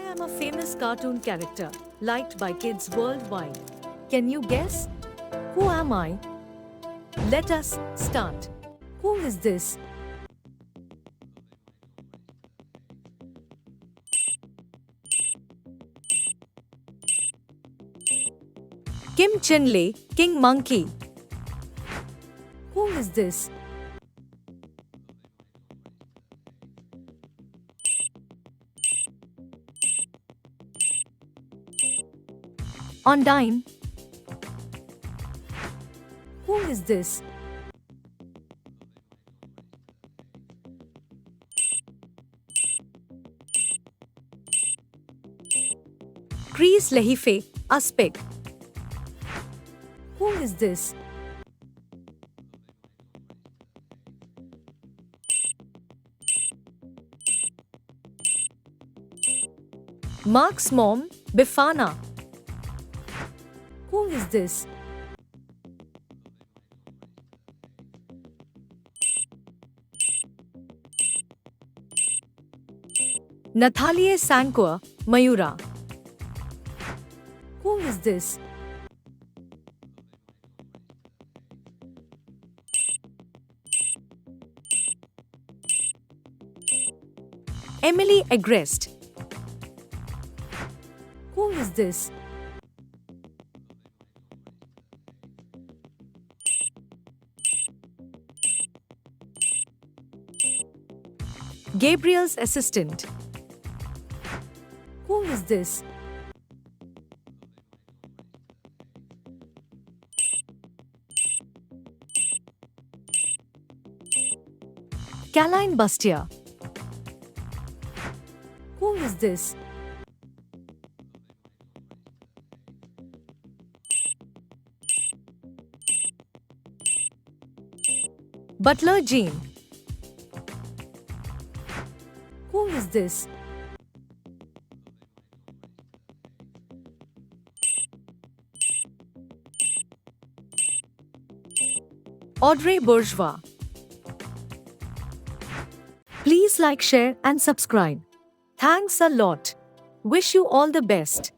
am a famous cartoon character, liked by kids worldwide. Can you guess? Who am I? Let us start. Who is this? Kim Chinley, King Monkey. Who is this? Ondine. Who is this? Chris Lehife, Aspec. Who is this? Mark's mom, Bifana. Who is this? Nathalie Sanquer, Mayura. Who is this? Emily Agrest. Who is this? Gabriel's assistant. Who is this? Caline Bustia. Who is this? Butler Jean. Who is this? Audrey Bourgeois. Please like, share, and subscribe. Thanks a lot. Wish you all the best.